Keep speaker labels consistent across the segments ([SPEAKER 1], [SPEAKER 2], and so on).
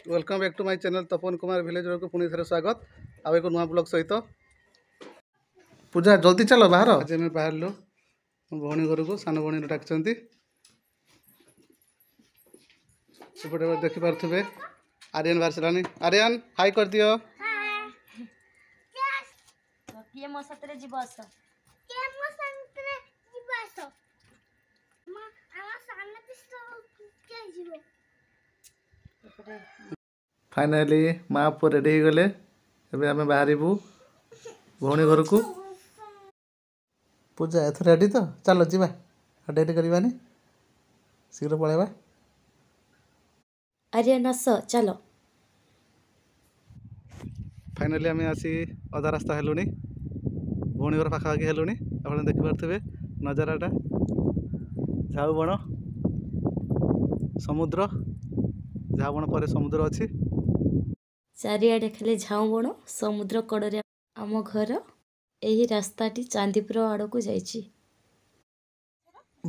[SPEAKER 1] Welcome back to my channel Tapan Kumar village को पुणी थे स्वागत आउ एक नुआ ब्लॉग सहित पूजा जल्दी चलो बाहर आज आम बाहर भौणी घर को सान भौणी डाकते सेपटे देखिपे आर्यन बाहर सारा आर्यन हाई कर दियो फाइनाली माँ पुआ रेडी हो गले एबे आमे बाहरिबू भौणी घर को पूजा एथर रेडी तो चलो जीवा डेरी करवानी शीघ्र पलैबा
[SPEAKER 2] आर्यन आस चलो
[SPEAKER 1] फाइनाली आमे आसी अधा रास्ता हेलुनी भौणी घर पाखापाखि हेलुनी आप देखिपे नजाराटा झाऊ बण समुद्र झाऊ बण पर समुद्र अच्छी
[SPEAKER 2] चारिआडे खाली झाऊ बण समुद्र कड़े आम घर यही रास्ताटी चांदीपुर आड़ को जाइए।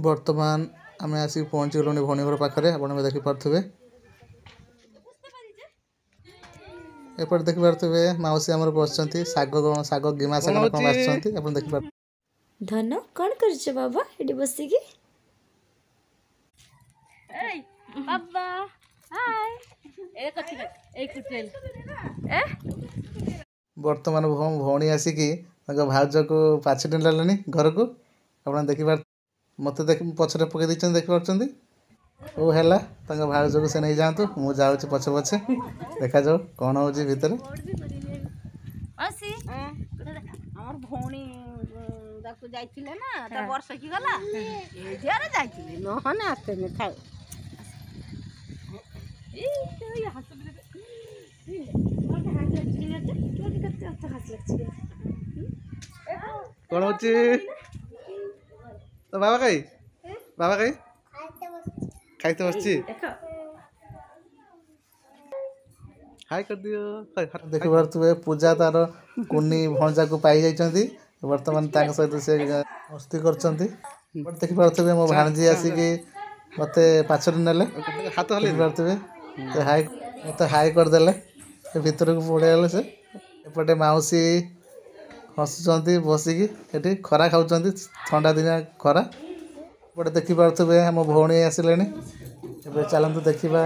[SPEAKER 1] बर्तमान आम आसिक पहुँची गलुनी भौणी घर पाखे आप देखिपे एपटे देखिपे माउसी आमर बस साग गिमा साग आप देखिपे
[SPEAKER 2] धन कौन कर बाबा ये बसिकी बाबा
[SPEAKER 1] बर्तमान भौणी आसिकी भाउज को पाछी नेलानी घर को आप देखिपार मत देख पछरे पकई देखिपार ओ है भाउज को से नहीं जातु मुझे जाऊँगी पछे पछे देखा जाओ कौन हो भितर
[SPEAKER 3] भौणी जाइए ना तो वर्ष की गला जाइए नहने आसते था
[SPEAKER 1] कौन हो तो बाबा कहीं खाइते बस हाय कर दियो देख पारे पूजा तार कुनी भणजा को पाई जाइछंती वर्तमान सहित से मस्ती कर देखिपे मो भाणजी आसिकी मत पाछर नेले हाथ हल पारे हाई मत हाई करदे भीतर को पड़े से एपटे माउसी हसुँच बसिकी ये खरा खाऊँ ठंडा दिनिया खरा एपटे देखिपे आम भौणी आसिले ए चलतु देखा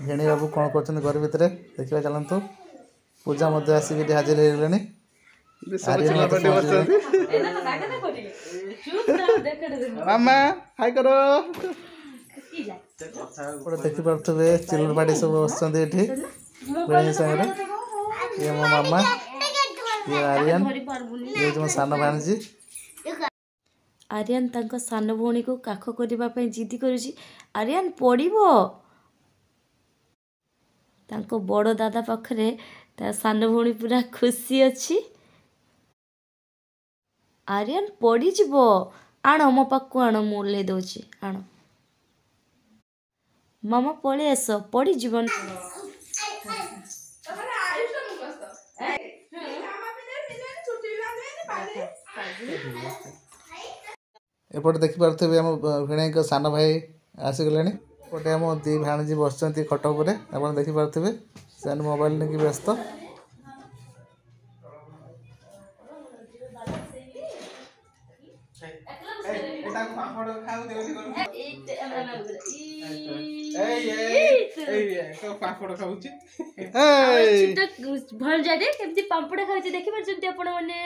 [SPEAKER 1] भेणी बाबू कौन कर घर भितर देखा चलतु पूजा मध्य आसिक हाजिर हो गले मामा हाय करो देखिपे चिल्लर पार्टी सब बस सागर ये मो मामा ये आर्यन ये मो सान भाणजी
[SPEAKER 2] आर्यन तांको सान भौणी को काख करने जिद करुची आर्यन पड़ो तांको बड़ दादा पाखरे ता सान भौणी पूरा खुशी अच्छी आर्यन पड़ी जीवो आण मो पाखु आण मु ले दउची आण मामा पळे आस पड़ी जीवन
[SPEAKER 1] एपटे देखिपे आम भिणी सान भाई आसीगले एपटे आम दी भाणजी बस खट उपर आप देखिपे से मोबाइल नहीं व्यस्त
[SPEAKER 2] भल जाए केमती पांपड़ खाऊचे देखि परछंती आपण माने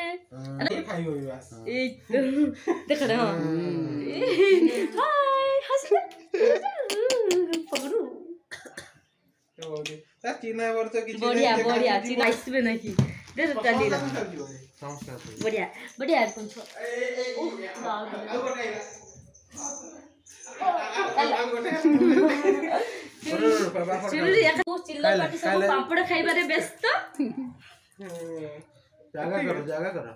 [SPEAKER 2] देख रे हाय हस पकड़ू बढ़िया बढ़िया चिना आइसबे नहीं दे तो चली ला बढ़िया बढ़िया कौन छो चिल्ला पार्टी सब पापड़ खाइबारे व्यस्त
[SPEAKER 1] जागा करो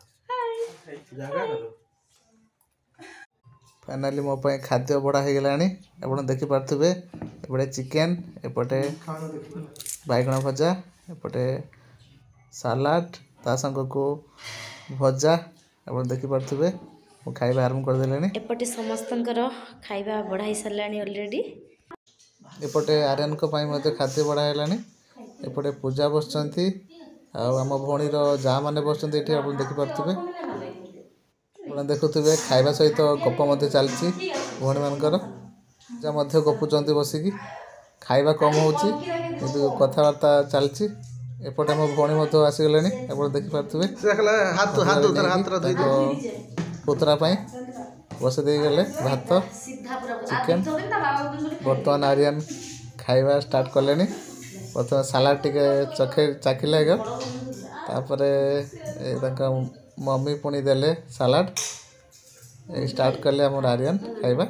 [SPEAKER 1] फाइनाली मो खाद्य बड़ा हो गला आप देखिपे एपटे चिकेन एपटे बैगण भजा एपटे सालाड ता संग को भजा आप देखिपे खाଇବା आरंभ करदेले
[SPEAKER 2] एपटे समस्तंकर खाଇବା बढ़ाई सारानी ऑलरेडी
[SPEAKER 1] एपटे आर्यन को खाद्य बढ़ाइलानी एपटे पूजा बसचंती आम भौणीर जा मैंने बसचंती ये आप देखिपे आप देखुवे खाଇବା सहित गप चलती भौणी मानकर पूजा गपुंट बसिकी खाଇବା कम होची किंतु कथबार्ता चलती एपटे आम भौणी आसीगले आप देखिपे पुतरा बस दे गले भात चिकेन बर्तमान आर्यन खाଇବା स्टार्ट कले प्रथम सालाड टे चाखिले तापर मम्मी पुणी देले सालाड स्टार्ट कले आम आर्यन खाଇବା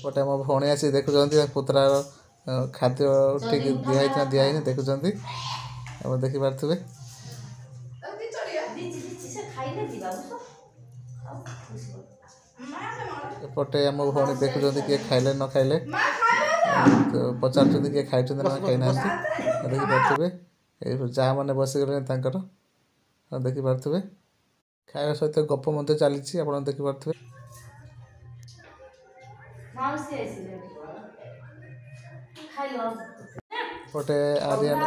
[SPEAKER 1] पटे आम भौणी आसी देखुं पुतरार खाद्य ठीक दिखाई देखुं आप देखिपे एपटे आम भौणी देखुं किए खाइले न खाइले पचार किए खाई ना खाई ना देखिपे जहाँ मैंने बसीगले देखिपे खाଇବା सहित गप चली आप देखिपे पटे आर्यन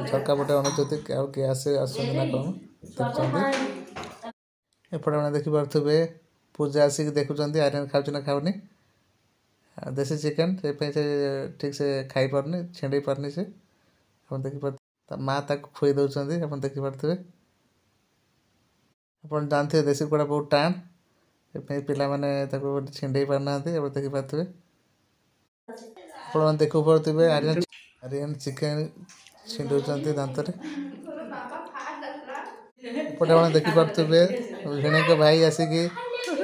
[SPEAKER 1] झरका पटे अनुचति किए आसे ना कौन देखते एपटे मैंने देखिपे पूजा आसिक देखुं आर्यन खाऊ ना खाऊनी देसी चिकेन से ठीक से खाई पारनी छेड़े पारनी से आप देखिपे माँ ताक खुई दौरान आप देखिपे आप जानते देसी कुड़ा बहुत टाण पिला माने छिंडे पारना आप देखिपे आप देखुपे आर्यन चिकेन छिंडुंट दांत एपटे देखिपे भिणे भाई आसिकी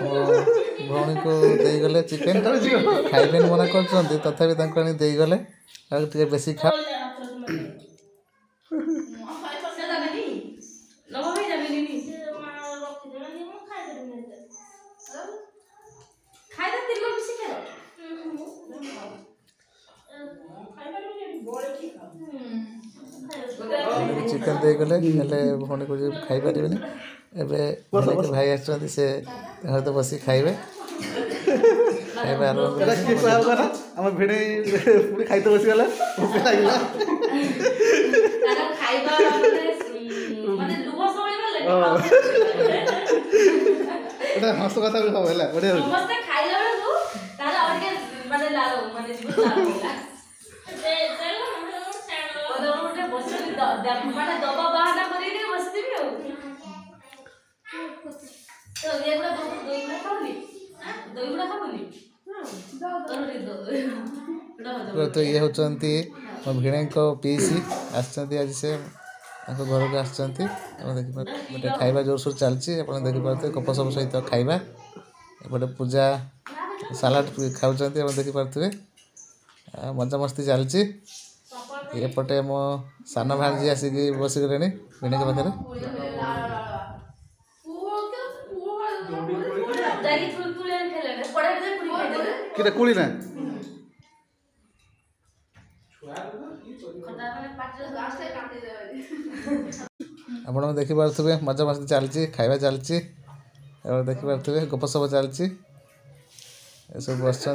[SPEAKER 1] भौणी को देगले चिकेन खाइबेन मना कर तथापि देगले बेसी खा चिकेन देगले भौणी को खाई पारे एवं भाई आसते से तो बस खाइबे खाइबे आम भिड़े पुणी खाई तो बसीगला हस कथा भी हम है तो ये होचंती भिणे पीसी आसचंती आज से घर को आसचंती गोटे खाଇବା जोरसोर चलती आप देखिपे गपसप सहित खाଇବା एपटे पूजा सालाड खाऊँ आप देखिपे मजा मस्ती चलती एपटे मो सान भांजी आसिक बसीगले भिणे पाखे किटा कुली ना आप देखिपे मजा मस्ती चलती खाଇବା चलती देखिपे गपसप चलती सब बस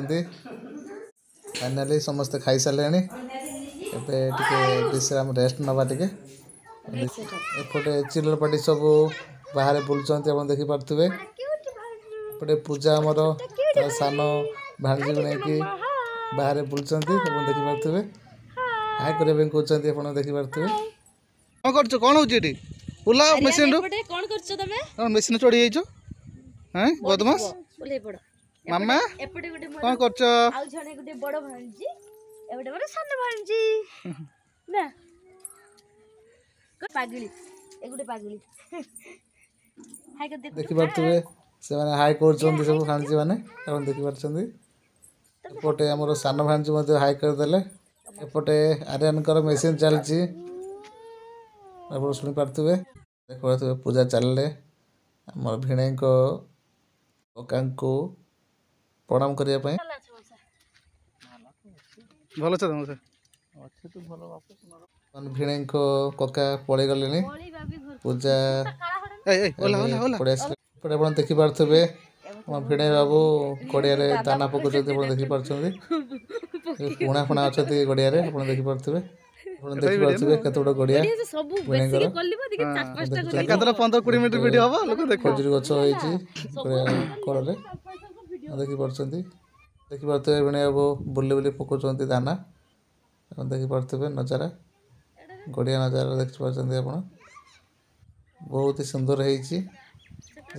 [SPEAKER 1] फाइनाली समस्ते खाई सारे विश्राम रेस्ट नवा टे एपटे चिल्लर पार्टी सब बाहर बुलूँ आप देखिपे एपटे पूजा आमर सान भांजी को लेकिन बाहर बुलूँ देखिपे हाई करने कहते आप देखिपे कौन कर कौन होती बुला मेसीन कौन मेसीन चढ़ी जाइछ हैं बदमाश मामा कौन कर देखिपे से हाई कर सब भांजी मैंने देखिपे एपटे आम सान भांजी हाई करदे एपटे आर्यन मेसीन चलती आप शुणी पारे देखिए पूजा चलले आम भिणे कका को प्रणाम करने भल भिणे कका पड़े गले पूजा देखिपे ଆମ ଭିଣେଇ ବାବୁ ଗଡ଼ିଆରେ ଦାନା ପକାଉଛନ୍ତି ଆପଣ ଦେଖିପାରୁଛନ୍ତି। ପୁଣା ଫୁଣା ଅଛନ୍ତି ଗଡ଼ିଆରେ ଆପଣ ଦେଖିପାରୁଥିବେ। ଆପଣ ଦେଖିପାରୁଥିବେ କେତେ ବଡ଼ ଗଡ଼ିଆ ଭିଣେଇଙ୍କର।
[SPEAKER 4] ଏକାଥରେ 15-20 ମିନିଟ୍ ଭିଡ଼ିଓ ହବ ଲୋକ ଦେଖ।
[SPEAKER 1] ଖଜୁରୀ ଗଛ ହେଇଛି କଳରେ ଦେଖିପାରୁଛନ୍ତି। ଦେଖିପାରୁଥିବେ ଭିଣେଇ ବାବୁ ବୁଲି ବୁଲି ପକାଉଛନ୍ତି ଦାନା। ଆପଣ ଦେଖିପାରୁଥିବେ ନଜାରା, ଗଡ଼ିଆ ନଜାରା ଦେଖିପାରୁଛନ୍ତି ଆପଣ। ବହୁତ ସୁନ୍ଦର ହେଇଛି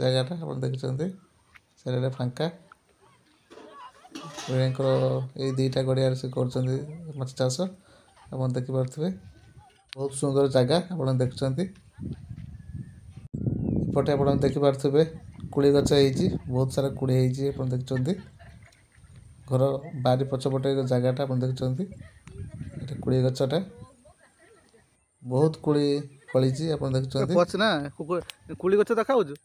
[SPEAKER 1] ଜାଗାଟା ଆପଣ ଦେଖିଛନ୍ତି। ଚାରିଆଡ଼େ ଫାଙ୍କା। ଭିଣେଇଙ୍କର ଏଇ ଦୁଇଟା ଗଡ଼ିଆରେ ସେ କରୁଛନ୍ତି ମାଛ ଚାଷ ଆପଣ ଦେଖିପାରୁଥିବେ। ବହୁତ ସୁନ୍ଦର ଜାଗା ଆପଣ ଦେଖୁଛନ୍ତି। ଏପଟେ ଆପଣ ଦେଖିପାରୁଥିବେ କୋଳି ଗଛ ହେଇଛି, ବହୁତ ସାରା କୋଳି ହେଇଛି ଆପଣ ଦେଖୁଛନ୍ତି। ଘର ବାରି ପଛପଟେ ଜାଗାଟା ଆପଣ ଦେଖୁଛନ୍ତି। ଏଟା କୋଳି ଗଛଟା, ବହୁତ କୋଳି ଫଳିଛି ଆପଣ ଦେଖୁଛନ୍ତି।
[SPEAKER 4] ନା କୋଳି ଗଛ ଦେଖାଯାଉଛି।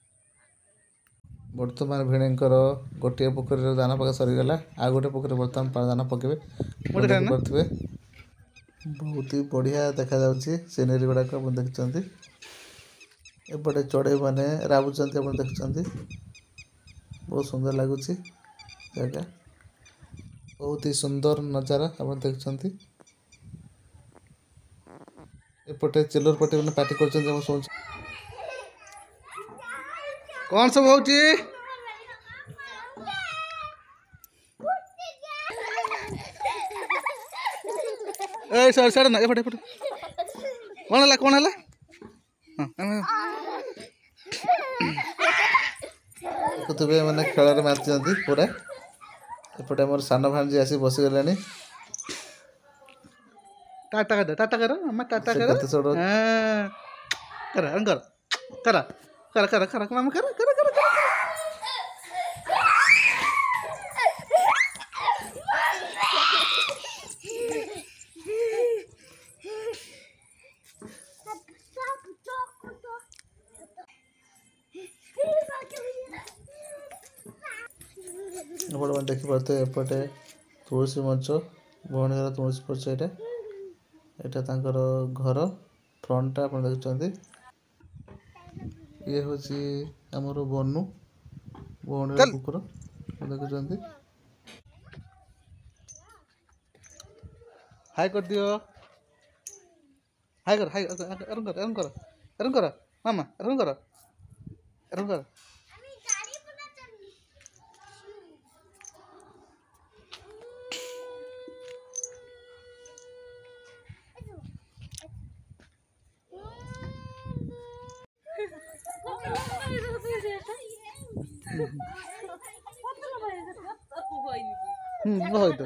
[SPEAKER 1] ବର୍ତ୍ତମାନ ଭିଣେଇଙ୍କର ଗୋଟିଏ ପୋଖରୀର ଦାନା ପକା ସରିଗଲା, ଆଉ ଗୋଟେ ପୋଖରୀରେ ବର୍ତ୍ତମାନ ଦାନା ପକାଇବେ ଆପଣ ଦେଖିପାରୁଥିବେ। ବହୁତ ହି ବଢ଼ିଆ ଦେଖାଯାଉଛି ସିନେରୀ ଗୁଡ଼ାକ ଆପଣ ଦେଖୁଛନ୍ତି। ଏପଟେ ଚଢ଼େଇମାନେ ରାବୁଛନ୍ତି ଆପଣ ଦେଖୁଛନ୍ତି। ବହୁତ ସୁନ୍ଦର ଲାଗୁଛି ଜାଗା, ବହୁତ ହି ସୁନ୍ଦର ନଜାରା ଆପଣ ଦେଖୁଛନ୍ତି। ଏପଟେ ଚିଲର ପଟି ମାନେ ପାଟି କରୁଛନ୍ତି ଆପଣ ଶୁଣୁଛନ୍ତି।
[SPEAKER 4] କ'ଣ ସବୁ ହଉଛି? ଏଇ ସାଡ଼େ ନା ଏପଟେ କ'ଣ ହେଲା କ'ଣ ହେଲା?
[SPEAKER 1] ଦେଖୁଥିବେ ମାନେ ଖେଳରେ ମାତିଛନ୍ତି ପୁରା। ଏପଟେ ଆମର ସାନ ଭାଣିଜୀ ଆସି ବସିଗଲାଣି।
[SPEAKER 4] ଟାଟା କର ଟାଟା କର ମାମା ଟାଟା
[SPEAKER 1] ସେ
[SPEAKER 4] କର।
[SPEAKER 1] କେତେ ସୋଡ଼
[SPEAKER 4] କର କର କର କର କର ମାମା କର କର କର କର।
[SPEAKER 1] ଆପଣମାନେ ଦେଖିପାରୁଥିବେ ଏପଟେ ତୁଳସୀ ମଞ୍ଚ, ଭଉଣୀଙ୍କର ତୁଳସୀ ମଞ୍ଚ ଏଇଟା। ଏଇଟା ତାଙ୍କର ଘର ଫ୍ରଣ୍ଟଟା ଆପଣ ଦେଖୁଛନ୍ତି। ଇଏ ହେଉଛି ଆମର ବନୁ, ଭଉଣୀର କୁକୁର ଦେଖୁଛନ୍ତି।
[SPEAKER 4] ହାଇ କରିଦିଅ। ହାଇ କର ହାଇ ଏରମ କର ଏରମ କର ମାମା ଏରମ କର ଏରମ କର। ହଇତ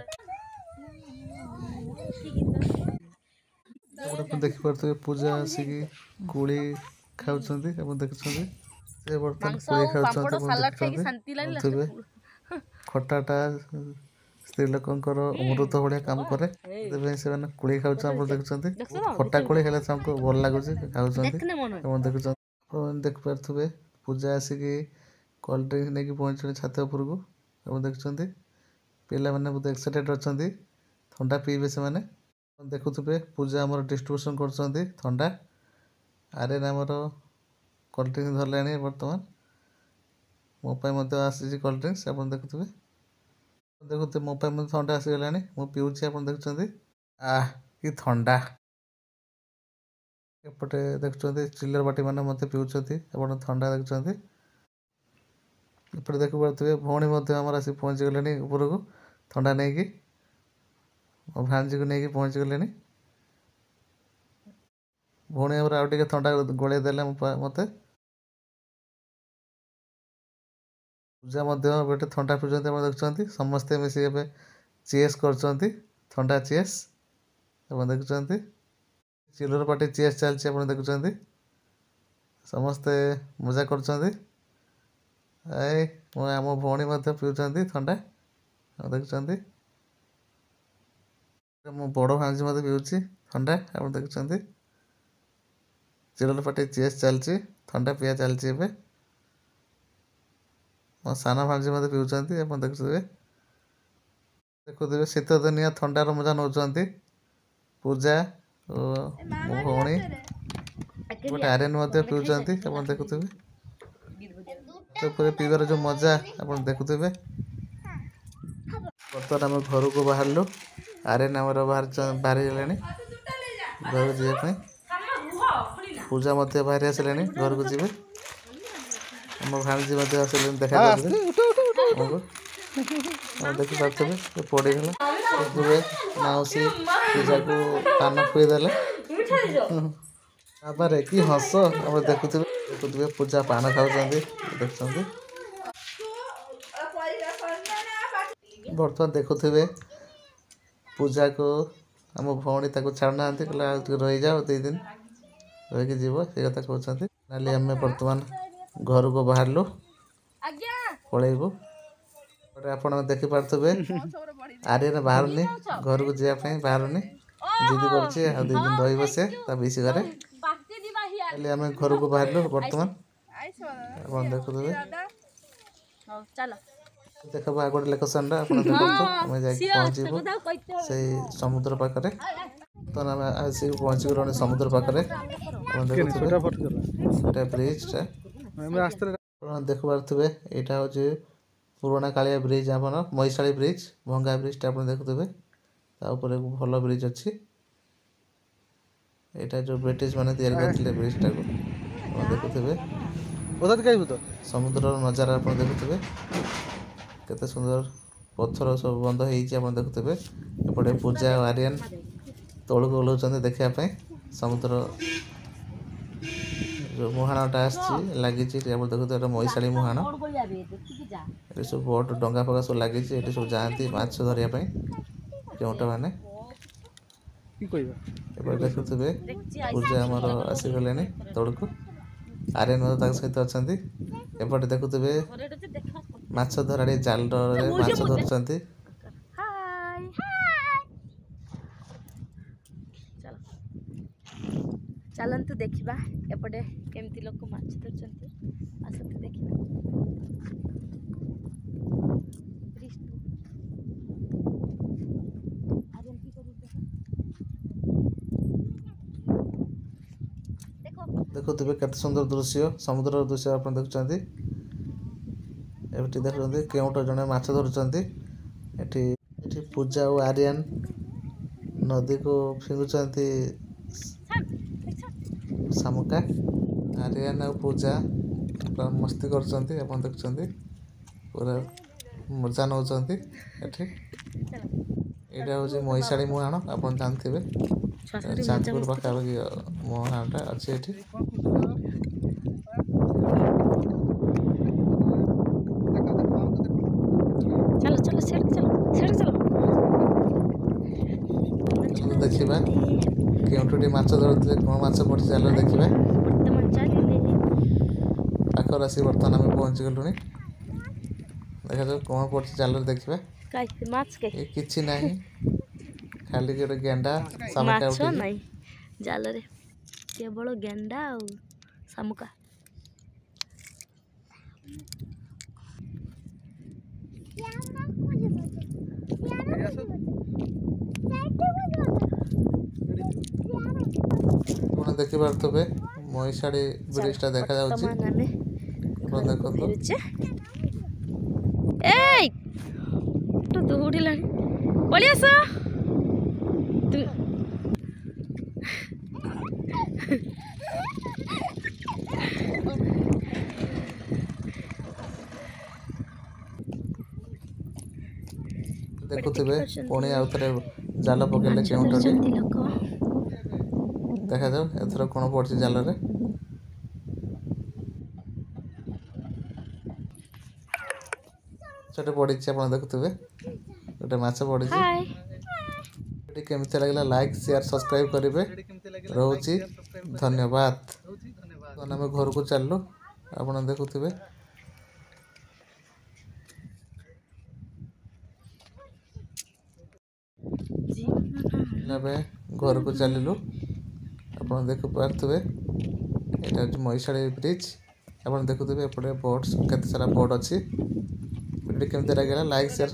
[SPEAKER 1] ଆପଣ ଦେଖିପାରୁଥିବେ ପୂଜା ଆସିକି କୋଳି ଖାଉଛନ୍ତି ଆପଣ ଦେଖୁଛନ୍ତି। ସେ ବର୍ତ୍ତମାନ କୋଳି ଖାଉଛନ୍ତି ଆପଣ ଦେଖୁଛନ୍ତି। ଖଟାଟା ସ୍ତ୍ରୀ ଲୋକଙ୍କର ଅମୃତ ଭଳିଆ କାମ କରେ, ସେଥିପାଇଁ ସେମାନେ କୋଳି ଖାଉଛନ୍ତି ଆପଣ ଦେଖୁଛନ୍ତି। ଖଟା କୋଳି ହେଲେ ତାଙ୍କୁ ଭଲ ଲାଗୁଛି ଖାଉଛନ୍ତି ଆପଣ ଦେଖୁଛନ୍ତି। ଆପଣ ଦେଖିପାରୁଥିବେ ପୂଜା ଆସିକି କୋଲ୍ଡ ଡ୍ରିଙ୍କ୍ସ ନେଇକି ପହଞ୍ଚିଛନ୍ତି ଛାତ ଉପରକୁ ଆପଣ ଦେଖୁଛନ୍ତି। ପିଲାମାନେ ବହୁତ ଏକ୍ସାଇଟେଡ଼ ଅଛନ୍ତି, ଥଣ୍ଡା ପିଇବେ ସେମାନେ। ଦେଖୁଥିବେ ପୂଜା ଆମର ଡିଷ୍ଟ୍ରିବ୍ୟୁସନ୍ କରୁଛନ୍ତି ଥଣ୍ଡା। ଆରେ ଆମର କୋଲ୍ଡ ଡ୍ରିଙ୍କ୍ସ ଧରିଲାଣି ବର୍ତ୍ତମାନ। ମୋ ପାଇଁ ମଧ୍ୟ ଆସିଛି କୋଲ୍ଡ ଡ୍ରିଙ୍କ୍ସ ଆପଣ ଦେଖୁଥିବେ। ଦେଖୁଥିବେ ମୋ ପାଇଁ ମଧ୍ୟ ଥଣ୍ଡା ଆସିଗଲାଣି, ମୁଁ ପିଉଛି ଆପଣ ଦେଖୁଛନ୍ତି। କି ଥଣ୍ଡା। ଏପଟେ ଦେଖୁଛନ୍ତି ଚିଲର ବାଟି ମାନେ ମଧ୍ୟ ପିଉଛନ୍ତି ଆପଣ ଥଣ୍ଡା ଦେଖୁଛନ୍ତି। ଏପଟେ ଦେଖିପାରୁଥିବେ ଭଉଣୀ ମଧ୍ୟ ଆମର ଆସି ପହଞ୍ଚିଗଲେଣି ଉପରକୁ ଥଣ୍ଡା ନେଇକି। ମୋ ଭାଣିଜୀକୁ ନେଇକି ପହଞ୍ଚିଗଲେଣି। ଭଉଣୀ ଆମର ଆଉ ଟିକେ ଥଣ୍ଡା ଗୋଳେଇ ଦେଲେ ମୋତେ। ପୂଜା ମଧ୍ୟ ଗୋଟେ ଥଣ୍ଡା ପିଉଛନ୍ତି ଆପଣ ଦେଖୁଛନ୍ତି। ସମସ୍ତେ ମିଶି ଏବେ ଚିଏସ୍ କରୁଛନ୍ତି, ଥଣ୍ଡା ଚିଏସ୍ ଆପଣ ଦେଖୁଛନ୍ତି। ଚିଲର ପାଟି ଚିଏସ୍ ଚାଲିଛି ଆପଣ ଦେଖୁଛନ୍ତି। ସମସ୍ତେ ମଜା କରୁଛନ୍ତି। ଆମ ଭଉଣୀ ମଧ୍ୟ ପିଉଛନ୍ତି ଥଣ୍ଡା ଆପଣ ଦେଖୁଛନ୍ତି। ମୋ ବଡ଼ ଭାଣିଜୀ ମଧ୍ୟ ପିଉଛି ଥଣ୍ଡା ଆପଣ ଦେଖୁଛନ୍ତି। ଚିଲର ପାଟି ଚିଏସ୍ ଚାଲିଛି, ଥଣ୍ଡା ପିଆ ଚାଲିଛି ଏବେ। ମୋ ସାନ ଭାଣିଜୀ ମଧ୍ୟ ପିଉଛନ୍ତି ଆପଣ ଦେଖୁଥିବେ। ଶୀତ ଦିନିଆ ଥଣ୍ଡାର ମଜା ନେଉଛନ୍ତି ପୂଜା ଓ ମୋ ଭଉଣୀ। ଗୋଟେ ଆର୍ୟନ୍ ମଧ୍ୟ ପିଉଛନ୍ତି ଆପଣ ଦେଖୁଥିବେ। ଉପରେ ପିଇବାର ଯେଉଁ ମଜା ଆପଣ ଦେଖୁଥିବେ। ବର୍ତ୍ତମାନ ଆମେ ଘରକୁ ବାହାରିଲୁ। ଆର୍ୟନ ଆମର ବାହାରିଗଲେଣି ଘରକୁ ଯିବା ପାଇଁ। ପୂଜା ମଧ୍ୟ ବାହାରି ଆସିଲେଣି ଘରକୁ ଯିବେ। ଆମ ଭାଣିଜୀ ମଧ୍ୟ ଆସିଲେଣି ଦେଖା କରିବେ ଆମକୁ। ଆପଣ ଦେଖିପାରୁଥିବେ ସେ ପଡ଼ିଗଲା। ଦେଖିବେ ମାଉସୀ ପୂଜାକୁ ପାନ ଖୁଆଇଦେଲେ। ବାବାରେ କି ହସ। ଆପଣ ଦେଖୁଥିବେ ପୂଜା ପାନ ଖାଉଛନ୍ତି ଦେଖୁଛନ୍ତି। ବର୍ତ୍ତମାନ ଦେଖୁଥିବେ ପୂଜାକୁ ଆମ ଭଉଣୀ ତାକୁ ଛାଡ଼ୁନାହାନ୍ତି, କହିଲେ ଆଉ ଟିକେ ରହିଯାଅ 2 ଦିନ ରହିକି ଯିବ ସେ କଥା କହୁଛନ୍ତି। ନାଲି ଆମେ ବର୍ତ୍ତମାନ ଘରକୁ ବାହାରିଲୁ ପଳେଇବୁ। ଆପଣ ଦେଖିପାରୁଥିବେ ଆର୍ୟନ ବାହାରୁନି ଘରକୁ ଯିବା ପାଇଁ ବାହାରୁନି, ଜିଦି କରୁଛି ଆଉ 2 ଦିନ ରହିବ ସେ ତା ପିଇସି ଘରେ। ହେଲେ ଆମେ ଘରକୁ ବାହାରିଲୁ ବର୍ତ୍ତମାନ। ଆପଣ ଦେଖୁଥିବେ ଦେଖବ ଆଉ ଗୋଟେ ଲୋକେସନ୍ଟା ଆପଣ ଦେଖନ୍ତୁ। ଆମେ ଯାଇକି ପହଞ୍ଚିବୁ ସେଇ ସମୁଦ୍ର ପାଖରେ। ବର୍ତ୍ତମାନ ଆମେ ଆସିକି ପହଞ୍ଚିଗଲୁଣି ସମୁଦ୍ର ପାଖରେ। ଆପଣ ଦେଖୁଥିବେ ଏଇଟା ବ୍ରିଜ୍ଟା ଆପଣ ଦେଖିପାରୁଥିବେ। ଏଇଟା ହେଉଛି ପୁରୁଣା କାଳିଆ ବ୍ରିଜ୍, ଆମର ମହିଶାଳି ବ୍ରିଜ୍ ଭଙ୍ଗା ବ୍ରିଜ୍ଟା ଆପଣ ଦେଖୁଥିବେ। ତା ଉପରେ ଭଲ ବ୍ରିଜ୍ ଅଛି। ଏଇଟା ଯେଉଁ ବ୍ରିଟିଶ ମାନେ ତିଆରି କରିଥିଲେ ବ୍ରିଜ୍ଟାକୁ ଆପଣ ଦେଖୁଥିବେ। ସମୁଦ୍ରର ନଜାରା ଆପଣ ଦେଖୁଥିବେ କେତେ ସୁନ୍ଦର। ପଥର ସବୁ ବନ୍ଧ ହେଇଛି ଆପଣ ଦେଖୁଥିବେ। ଏପଟେ ପୂଜା ଆଉ ଆର୍ୟନ ତଳକୁ ଓହ୍ଲାଉଛନ୍ତି ଦେଖିବା ପାଇଁ। ସମୁଦ୍ର ଯେଉଁ ମୁହାଣଟା ଆସିଛି ଲାଗିଛି ଆପଣ ଦେଖୁଥିବେ ଏଇଟା ମହିଶାଳି ମୁହାଣ। ଏଠି ସବୁ ବୋଟ୍ ଡଙ୍ଗା ଫଙ୍ଗା ସବୁ ଲାଗିଛି। ଏଠି ସବୁ ଯାଆନ୍ତି ମାଛ ଧରିବା ପାଇଁ କେଉଁଟ ମାନେ। ଏପଟେ ଦେଖୁଥିବେ ପୂଜା ଆମର ଆସିଗଲେଣି ତଳକୁ। ଆର୍ୟନ ମଧ୍ୟ ତାଙ୍କ ସହିତ ଅଛନ୍ତି। ଏପଟେ ଦେଖୁଥିବେ ମାଛ ଧରାଳି ଜାଲରେ ମାଛ ଧରୁଛନ୍ତି।
[SPEAKER 2] ଚାଲନ୍ତୁ ଦେଖିବା ଏପଟେ କେମିତି ଲୋକ ମାଛ ଧରୁଛନ୍ତି। ଆସନ୍ତୁ ଦେଖିବା।
[SPEAKER 1] ଦେଖୁଥିବେ କେତେ ସୁନ୍ଦର ଦୃଶ୍ୟ, ସମୁଦ୍ରର ଦୃଶ୍ୟ ଆପଣ ଦେଖୁଛନ୍ତି। ଏଠି ଦେଖୁଛନ୍ତି କେଉଁଟ ଜଣେ ମାଛ ଧରୁଛନ୍ତି। ଏଠି ପୂଜା ଓ ଆର୍ୟନ ନଦୀକୁ ଫିଙ୍ଗୁଛନ୍ତି ଶାମୁକା। ଆର୍ୟନ ଆଉ ପୂଜା ପୁରା ମସ୍ତି କରୁଛନ୍ତି ଆପଣ ଦେଖୁଛନ୍ତି। ପୁରା ମଜା ନେଉଛନ୍ତି ଏଠି। ଏଇଟା ହେଉଛି ମହିଶାଳି ମୁହାଣ ଆପଣ ଜାଣିଥିବେ। ଚାନ୍ଦିପୁର ପାଖାପାଖି ମୁହାଣଟା ଅଛି ଏଠି। ଦେଖିବା କେଉଁଠି ମାଛ ଧରୁଥିଲେ, କ'ଣ ମାଛ ପଡ଼ିଛି ଜାଲରେ ଦେଖିବା। ପାଖରେ ଆସି ବର୍ତ୍ତମାନ ଆମେ ପହଞ୍ଚିଗଲୁଣି। ଦେଖାଯାଉ କ'ଣ ପଡ଼ିଛି ଜାଲରେ ଦେଖିବା। କିଛି ନାହିଁ, ଖାଲି ଗୋଟେ ଗେଣ୍ଡା ଶାମୁକା ଉଠିଛି
[SPEAKER 2] ଜାଲରେ, କେବଳ ଗେଣ୍ଡା ଆଉ ଶାମୁକା।
[SPEAKER 1] ଆପଣ ଦେଖିପାରୁଥିବେ ମହିଶାଳି ବ୍ରିଜଟା ଦେଖାଯାଉଛି। ଆପଣ ଦେଖନ୍ତୁ
[SPEAKER 2] ଏଇ ଦୌଡ଼ିଲାଣି, ପଳେଇ ଆସ।
[SPEAKER 1] ଦେଖୁଥିବେ ପୁଣି ଆଉ ଥରେ ଜାଲ ପକେଇଲେ କେଉଁଠି ଦେଖାଯାଉ ଏଥର କ'ଣ ପଡ଼ିଛି ଜାଲରେ। ସେଠି ପଡ଼ିଛି ଆପଣ ଦେଖୁଥିବେ ଗୋଟେ ମାଛ ପଡ଼ିଛି। ଏଠି କେମିତି ଲାଗିଲା ଲାଇକ୍ ସେୟାର ସବସ୍କ୍ରାଇବ୍ କରିବେ। ରହୁଛି ଧନ୍ୟବାଦ। ଆମେ ଘରକୁ ଚାଲିଲୁ ଆପଣ ଦେଖୁଥିବେ। ଏବେ ଘରକୁ ଚାଲିଲୁ ଆପଣ ଦେଖିପାରୁଥିବେ। ଏଇଟା ହେଉଛି ମହିଶାଳି ବ୍ରିଜ୍ ଆପଣ ଦେଖୁଥିବେ। ଏପଟେ ବୋଟ୍ସ କେତେ ସାରା ବୋଟ୍ ଅଛି। ଭିଡ଼ିଓ କେମିତି ଲାଗିଲା ଲାଇକ୍ ସେୟାର